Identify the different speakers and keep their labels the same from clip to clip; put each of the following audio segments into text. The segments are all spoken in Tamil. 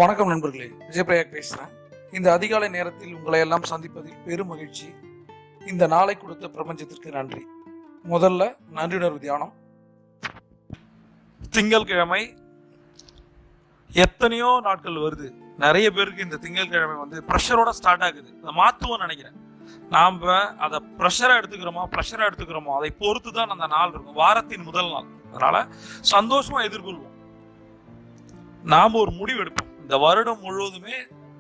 Speaker 1: வணக்கம் நண்பர்களே, விஜயபிரயாக் பேசுகிறேன். இந்த அதிகாலை நேரத்தில் உங்களை எல்லாம் சந்திப்பதில் பெரும் மகிழ்ச்சி. இந்த நாளை கொடுத்த பிரபஞ்சத்திற்கு நன்றி. முதல்ல நன்றியுணர்வு தியானம். திங்கட்கிழமை எத்தனையோ நாட்கள் வருது. நிறைய பேருக்கு இந்த திங்கட்கிழமை ப்ரெஷரோட ஸ்டார்ட் ஆகுது. அதை மாற்றுவோம்னு நினைக்கிறேன். நாம் அதை ப்ரெஷராக எடுத்துக்கிறோமோ அதை பொறுத்து தான் அந்த நாள் இருக்கும். வாரத்தின் முதல் நாள். அதனால சந்தோஷமா எதிர்கொள்வோம். நாம் ஒரு முடிவு எடுப்போம். இந்த வருடம் முழுவதுமே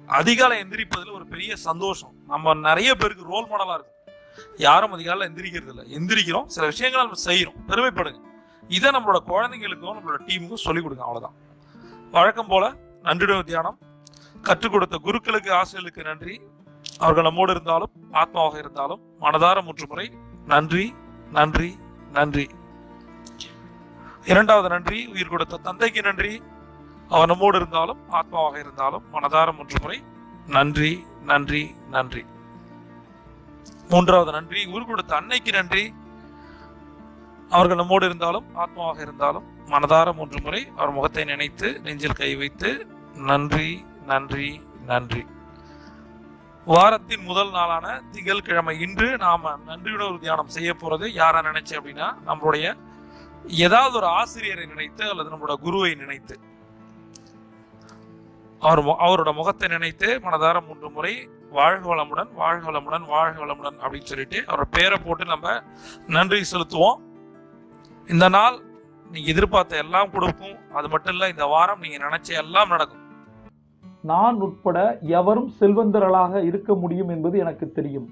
Speaker 1: அதிகாலை எந்திரிப்பதில் ஒரு பெரிய சந்தோஷம். நம்ம நிறைய பேருக்கு ரோல் மாடலா இருக்கும். யாரும் அதிகாலை எந்திரிக்கிறது இல்லை. எந்திரிக்கிறோம், சில விஷயங்களை நம்ம செய்யறோம், பெருமைப்படுங்க. இதை நம்மளோட குழந்தைங்களுக்கும் நம்மளோட டீமுக்கும் சொல்லிக் கொடுங்க. அவ்வளவுதான். வழக்கம் போல நன்றியுணர்வு தியானம். கற்றுக் கொடுத்த குருக்களுக்கு, ஆசிரியர்களுக்கு நன்றி. அவர்கள் நம்மோடு இருந்தாலும் ஆத்மாவாக இருந்தாலும் மனதார 3 முறை நன்றி, நன்றி, நன்றி. இரண்டாவது நன்றி, உயிர் கொடுத்த தந்தைக்கு நன்றி. அவர் நம்மோடு இருந்தாலும் ஆத்மாவாக இருந்தாலும் மனதார 3 முறை நன்றி, நன்றி, நன்றி. மூன்றாவது நன்றி, உயிர் கொடுத்த அன்னைக்கு நன்றி. அவர்கள் நம்மோடு இருந்தாலும் ஆத்மாவாக இருந்தாலும் மனதார 3 முறை அவர் முகத்தை நினைத்து நெஞ்சில் கை வைத்து நன்றி, நன்றி, நன்றி. வாரத்தின் முதல் நாளான திங்கட்கிழமை இன்று நாம நன்றியுணர்வு தியானம் செய்ய போறது யாரை நினைச்சு அப்படின்னா, நம்மளுடைய ஏதாவது ஒரு ஆசிரியரை நினைத்து அல்லது நம்மளோட குருவை நினைத்து அவரோட முகத்தை நினைத்து மனதார 3 முறை வாழ்க வளமுடன், வாழ்க வளமுடன், வாழ்க வளமுடன் அப்படின்னு சொல்லிட்டு அவரோட பேரை போட்டு நம்ம நன்றி செலுத்துவோம். இந்த நாள் நீங்க எதிர்பார்த்த எல்லாம் கொடுக்கும். அது மட்டும் இல்ல, இந்த வாரம் நீங்க நினைச்ச எல்லாம் நடக்கும்.
Speaker 2: நான் உட்பட எவரும் செல்வந்தர்களாக இருக்க முடியும் என்பது எனக்கு தெரியும்.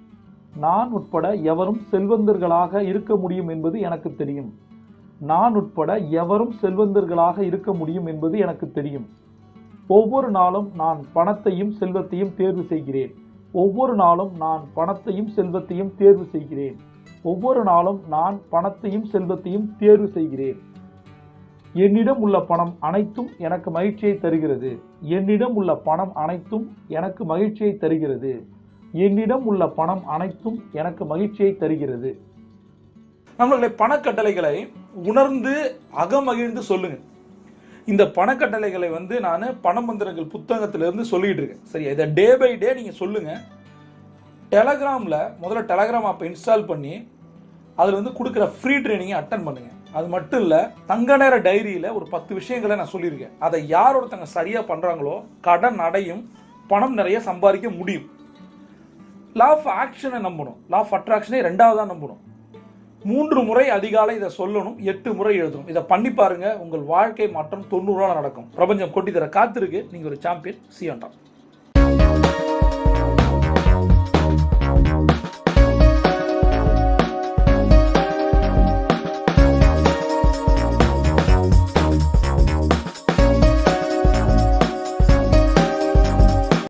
Speaker 2: நான் உட்பட எவரும் செல்வந்தர்களாக இருக்க முடியும் என்பது எனக்கு தெரியும். நான் உட்பட எவரும் செல்வந்தர்களாக இருக்க முடியும் என்பது எனக்கு தெரியும். ஒவ்வொரு நாளும் நான் பணத்தையும் செல்வத்தையும் தேர்வு செய்கிறேன். ஒவ்வொரு நாளும் நான் பணத்தையும் செல்வத்தையும் தேர்வு செய்கிறேன். ஒவ்வொரு நாளும் நான் பணத்தையும் செல்வத்தையும் தேர்வு செய்கிறேன். என்னிடம் உள்ள பணம் அனைத்தும் எனக்கு மகிழ்ச்சியை தருகிறது. என்னிடம் உள்ள பணம் அனைத்தும் எனக்கு மகிழ்ச்சியை தருகிறது. என்னிடம் உள்ள பணம் அனைத்தும் எனக்கு மகிழ்ச்சியை தருகிறது.
Speaker 1: நம்மளுடைய பணக்கட்டளைகளை உணர்ந்து அகமகிழ்ந்து சொல்லுங்க. இந்த பணக்கட்டளைகளை நான் பணமந்திரங்கள் புத்தகத்திலிருந்து சொல்லிட்டு இருக்கேன். சரி, இதை டே பை டே நீங்க சொல்லுங்க. டெலகிராம்ல முதல்ல டெலகிராம் ஆப்பை இன்ஸ்டால் பண்ணி அதில் கொடுக்குற ஃப்ரீ ட்ரைனிங்கை அட்டன் பண்ணுங்க. அது மட்டும் இல்லை, தங்க நேர டைரியில் ஒரு 10 விஷயங்களை நான் சொல்லியிருக்கேன். அதை யார் ஒருத்தங்க சரியாக பண்ணுறாங்களோ கடன் அடையும், பணம் நிறைய சம்பாதிக்க முடியும். லா ஆஃப் ஆக்ஷனை நம்பணும். லா ஆஃப் அட்ராக்ஷனை 2வதா நம்பணும். 3 முறை அதிகாலை இதை சொல்லணும், 8 முறை எழுதணும். இதை பண்ணி பாருங்க, உங்கள் வாழ்க்கை மாற்றம் 90 நடக்கும். பிரபஞ்சம் கொட்டி தர காத்திருக்கு. நீங்கள் ஒரு champion. See you on top.